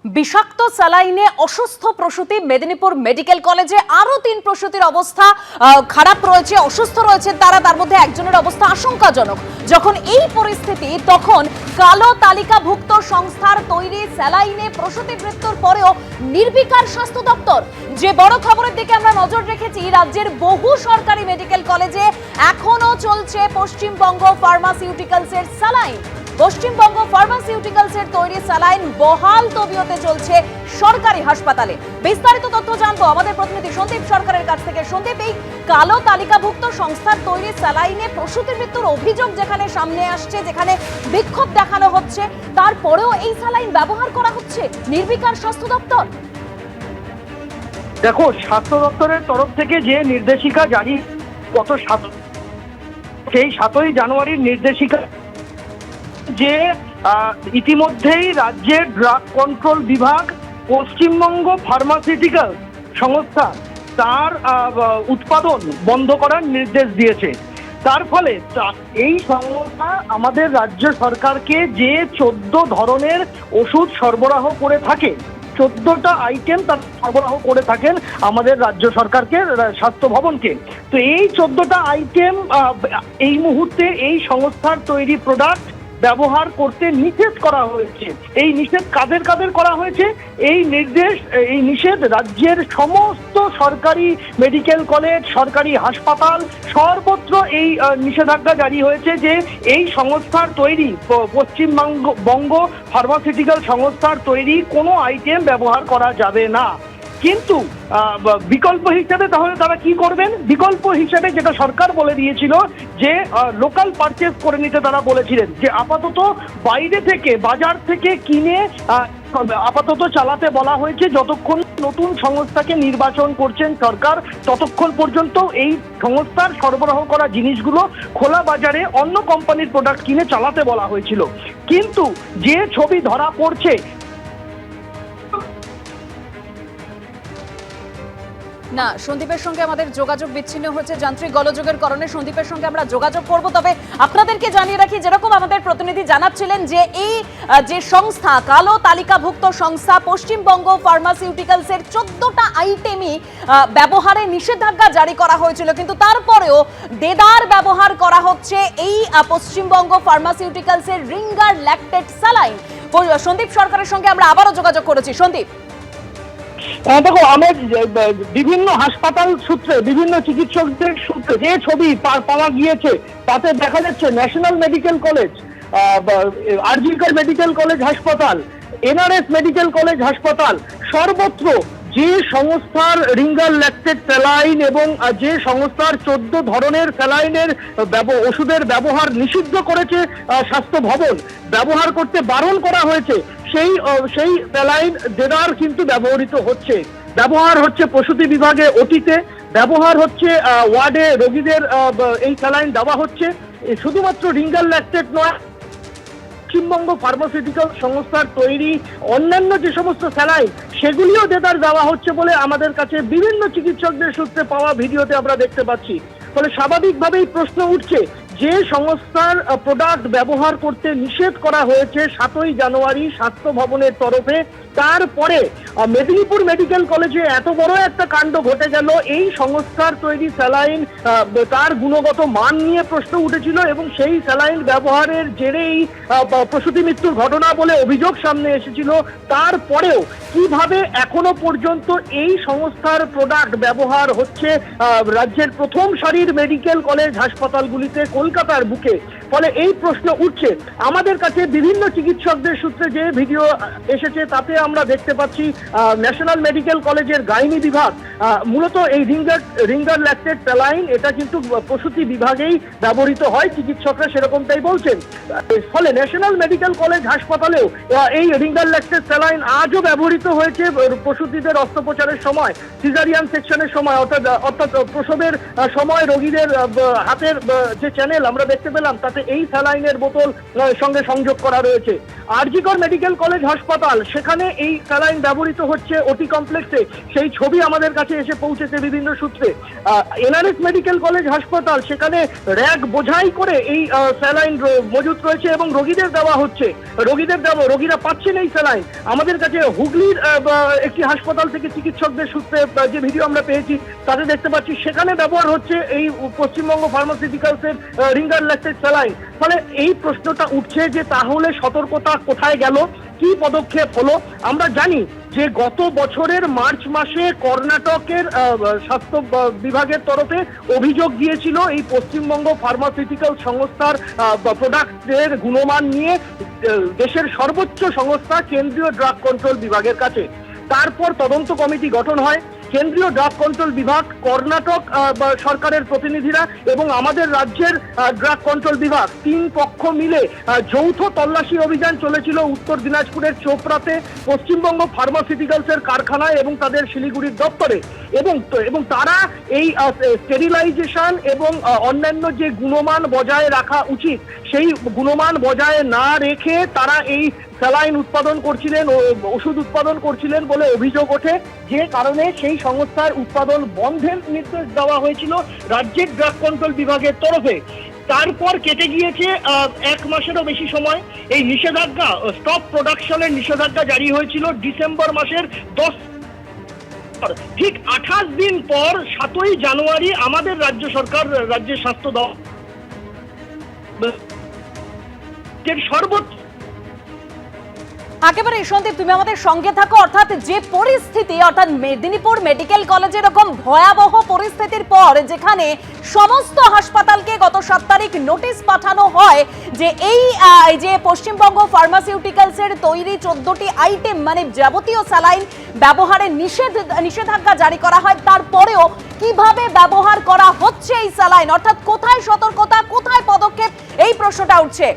বিষাক্ত স্যালাইনে অসুস্থ প্রসূতি মেদিনীপুর মেডিকেল কলেজে আরো 3 প্রসূতির অবস্থা খারাপ রয়েছে, অসুস্থ রয়েছেন তারা। তার মধ্যে একজনের অবস্থা আশঙ্কাজনক। যখন এই পরিস্থিতি, তখন কালো তালিকাভুক্ত সংস্থার তৈরি স্যালাইনে প্রসূতি মৃত্যুর পরেও নির্বিকার স্বাস্থ্য দপ্তর। যে বড় খবরের দিকে আমরা নজর রেখেছি, রাজ্যের বহু সরকারি মেডিকেল কলেজে এখনো চলছে পশ্চিমবঙ্গ ফার্মাসিউটিক্যালসের স্যালাইন। পশ্চিমবঙ্গ ফার্মাসিউটিক্যালসের তৈরি স্যালাইন বহাল তবিয়তে চলছে সরকারি হাসপাতালে। বিস্তারিত তথ্য জানবো আমাদের প্রতিনিধি সন্দীপ সরকারের কাছ থেকে। সন্দীপ, এই কালো তালিকাভুক্ত সংস্থার তৈরি স্যালাইনে প্রসূতির মৃত্যুর অভিযোগ যেখানে সামনে আসছে, যেখানে বিক্ষোভ দেখানো হচ্ছে, তারপরেও এই স্যালাইন ব্যবহার করা হচ্ছে নির্বিকার স্বাস্থ্য দপ্তর। দেখো, স্বাস্থ্য দপ্তরের তরফ থেকে যে নির্দেশিকা জারি গত 7ই জানুয়ারির নির্দেশিকা, যে ইতিমধ্যেই রাজ্যের ড্রাগ কন্ট্রোল বিভাগ পশ্চিমবঙ্গ ফার্মাসিউটিক্যাল সংস্থা তার উৎপাদন বন্ধ করার নির্দেশ দিয়েছে। তার ফলে এই সংস্থা আমাদের রাজ্য সরকারকে যে 14 ধরনের ওষুধ সরবরাহ করে থাকে, 14টা আইটেম তার সরবরাহ করে থাকেন আমাদের রাজ্য সরকারকে, স্বাস্থ্য ভবনকে। তো এই 14টা আইটেম এই মুহূর্তে এই সংস্থার তৈরি প্রোডাক্ট ব্যবহার করতে নিষেধ করা হয়েছে। এই নিষেধ কাদের কাদের করা হয়েছে? এই নিষেধ রাজ্যের সমস্ত সরকারি মেডিকেল কলেজ, সরকারি হাসপাতাল, সর্বত্র এই নিষেধাজ্ঞা জারি হয়েছে যে এই সংস্থার তৈরি, পশ্চিমবঙ্গ ফার্মাসিউটিক্যাল সংস্থার তৈরি কোনো আইটেম ব্যবহার করা যাবে না। কিন্তু বিকল্প হিসেবে তাহলে তারা কি করবেন? বিকল্প হিসেবে যেটা সরকার বলে দিয়েছিল যে লোকাল পারচেজ করে নিতে তারা বলেছিলেন, যে আপাতত বাইরে থেকে, বাজার থেকে কিনে আপাতত চালাতে বলা হয়েছে। যতক্ষণ নতুন সংস্থাকে নির্বাচন করছেন সরকার, ততক্ষণ পর্যন্ত এই সংস্থার সরবরাহ করা জিনিসগুলো খোলা বাজারে অন্য কোম্পানির প্রোডাক্ট কিনে চালাতে বলা হয়েছিল। কিন্তু যে ছবি ধরা পড়ছে, না, সন্দীপের সঙ্গে আমাদের যোগাযোগ বিচ্ছিন্ন হয়েছে যান্ত্রিক গোলযোগের কারণে। সন্দীপের সঙ্গে আমরা যোগাযোগ করব। তবে আপনাদেরকে জানিয়ে রাখি, যেরকম আমাদের প্রতিনিধি জানাচ্ছিলেন, যে এই যে সংস্থা, কালো তালিকাভুক্ত সংস্থা পশ্চিমবঙ্গ ফার্মাসিউটিক্যালসের 14টা আইটেমই ব্যবহারে নিষেধাজ্ঞা জারি করা হয়েছিল, কিন্তু তারপরেও দেদার ব্যবহার করা হচ্ছে এই পশ্চিমবঙ্গ ফার্মাসিউটিক্যালসের রিঙ্গার ল্যাকটেট স্যালাইন। সন্দীপ সরকারের সঙ্গে আমরা আবারও যোগাযোগ করেছি। সন্দীপ, দেখো, আমার বিভিন্ন হাসপাতাল সূত্রে, বিভিন্ন চিকিৎসকদের সূত্রে যে ছবি পাওয়া গিয়েছে, তাতে দেখা যাচ্ছে national medical college, RG Kar medical college হাসপাতাল, এনআরএস মেডিকেল কলেজ হাসপাতাল, সর্বত্র যে সংস্থার রিঙ্গার ল্যাকটেট স্যালাইন এবং যে সংস্থার 14 ধরনের স্যালাইনের ওষুধের ব্যবহার নিষিদ্ধ করেছে স্বাস্থ্য ভবন, ব্যবহার করতে বারণ করা হয়েছে, সেই স্যালাইন দেদার কিন্তু ব্যবহার হচ্ছে প্রসূতি বিভাগে, ওটিতে ব্যবহার হচ্ছে, ওয়ার্ডে রোগীদের এই স্যালাইন দেওয়া হচ্ছে। শুধুমাত্র রিঙ্গার ল্যাকটেট নয়, পশ্চিমবঙ্গ ফার্মাসিউটিক্যাল সংস্থার তৈরি অন্যান্য যে সমস্ত স্যালাইন, সেগুলিও দেদার দেওয়া হচ্ছে বলে আমাদের কাছে বিভিন্ন চিকিৎসকদের সূত্রে পাওয়া ভিডিওতে আমরা দেখতে পাচ্ছি। ফলে স্বাভাবিকভাবেই প্রশ্ন উঠছে, যে সংস্থার প্রোডাক্ট ব্যবহার করতে নিষেধ করা হয়েছে 7ই জানুয়ারি স্বাস্থ্য ভবনের তরফে, তারপরে মেদিনীপুর মেডিকেল কলেজে এত বড় একটা কাণ্ড ঘটে গেল। এই সংস্থার তৈরি স্যালাইন, তার গুণগত মান নিয়ে প্রশ্ন উঠেছিল এবং সেই স্যালাইন ব্যবহারের জেরেই প্রসূতি মৃত্যুর ঘটনা বলে অভিযোগ সামনে এসেছিল। তারপরেও কিভাবে এখনো পর্যন্ত এই সংস্থার প্রোডাক্ট ব্যবহার হচ্ছে রাজ্যের প্রথম সারির মেডিকেল কলেজ হাসপাতালগুলিতে, কলকাতার বুকে? ফলে এই প্রশ্ন উঠছে। আমাদের কাছে বিভিন্ন চিকিৎসকদের সূত্রে যে ভিডিও এসেছে, তাতে আমরা দেখতে পাচ্ছি ন্যাশনাল মেডিকেল কলেজের গাইনি বিভাগ, মূলত এই রিঙ্গার ল্যাকটেট স্যালাইন এটা কিন্তু প্রসূতি বিভাগেই ব্যবহৃত হয়, চিকিৎসকরা সেরকমটাই বলছেন। ফলে ন্যাশনাল মেডিকেল কলেজ হাসপাতালেও এই রিঙ্গার ল্যাকটেট স্যালাইন আজও ব্যবহৃত হয়েছে প্রসূতিদের অস্ত্রোপচারের সময়, সিজারিয়ান সেকশনের সময়, অর্থাৎ প্রসবের সময় রোগীদের হাতের যে চ্যানেল আমরা দেখতে পেলাম, তাতে এই স্যালাইনের বোতল সঙ্গে সংযোগ করা রয়েছে। আরজিকর মেডিকেল কলেজ হাসপাতাল, সেখানে এই স্যালাইন ব্যবহৃত হচ্ছে ওটি কমপ্লেক্সে, সেই ছবি আমাদের কাছে এসে পৌঁছেছে বিভিন্ন সূত্রে। এনআরএস মেডিকেল কলেজ হাসপাতাল, সেখানে র্যাক বোঝাই করে এই স্যালাইন মজুত রয়েছে এবং রোগীদের দেওয়া হচ্ছে, রোগীরা পাচ্ছেন এই স্যালাইন। আমাদের কাছে হুগলির একটি হাসপাতাল থেকে চিকিৎসকদের সূত্রে যে ভিডিও আমরা পেয়েছি তাতে দেখতে পাচ্ছি সেখানে ব্যবহার হচ্ছে এই পশ্চিমবঙ্গ ফার্মাসিউটিক্যালসের রিঙ্গার ল্যাকটেড স্যালাইন। ফলে এই প্রশ্নটা উঠছে যে তাহলে সতর্কতা কোথায় গেল, কি পদক্ষেপ হলো? আমরা জানি যে গত বছরের মার্চ মাসে কর্ণাটকের স্বাস্থ্য বিভাগের তরফে অভিযোগ দিয়েছিল এই পশ্চিমবঙ্গ ফার্মাসিউটিক্যাল সংস্থার প্রোডাক্টের গুণমান নিয়ে দেশের সর্বোচ্চ সংস্থা কেন্দ্রীয় ড্রাগ কন্ট্রোল বিভাগের কাছে। তারপর তদন্ত কমিটি গঠন হয়। কেন্দ্রীয় ড্রাগ কন্ট্রোল বিভাগ, কর্ণাটক সরকারের প্রতিনিধিরা এবং আমাদের রাজ্যের ড্রাগ কন্ট্রোল বিভাগ, তিন পক্ষ মিলে যৌথ তল্লাশি অভিযান চলেছিল উত্তর দিনাজপুরের চোপড়াতে পশ্চিমবঙ্গ ফার্মাসিউটিক্যালসের কারখানায় এবং তাদের শিলিগুড়ির দপ্তরে, এবং তারা এই স্টেরিলাইজেশন এবং অন্যান্য যে গুণমান বজায় রাখা উচিত সেই গুণমান বজায় না রেখে তারা এই স্যালাইন উৎপাদন করছিলেন, ওষুধ উৎপাদন করছিলেন বলে অভিযোগ ওঠে, যে কারণে সেই সংস্থার উৎপাদন বন্ধের নির্দেশ দেওয়া হয়েছিল রাজ্যের ড্রাগ কন্ট্রোল বিভাগের তরফে। তারপর কেটে গিয়েছে 1 মাসেরও বেশি সময়। এই নিষেধাজ্ঞা, স্টপ প্রোডাকশনের নিষেধাজ্ঞা জারি হয়েছিল ডিসেম্বর মাসের 10, ঠিক 28 দিন পর 7ই জানুয়ারি আমাদের রাজ্য সরকার, রাজ্যের স্বাস্থ্য দপ্তর সর্বোচ্চ একেবারে সন্দীপ, তুমি আমাদের সঙ্গে থাকো। অর্থাৎ যে পরিস্থিতি, অর্থাৎ মেদিনীপুর মেডিকেল কলেজে এরকম ভয়াবহ পরিস্থিতির পর যেখানে সমস্ত হাসপাতালকে গত 7 তারিখ নোটিশ পাঠানো হয় যে এই যে পশ্চিমবঙ্গ ফার্মাসিউটিক্যালসের তৈরি 14টি আইটেম মানে যাবতীয় স্যালাইন ব্যবহারের নিষেধাজ্ঞা জারি করা হয়, তারপরেও কিভাবে ব্যবহার করা হচ্ছে এই স্যালাইন, অর্থাৎ কোথায় সতর্কতা, কোথায় পদক্ষেপ, এই প্রশ্নটা উঠছে।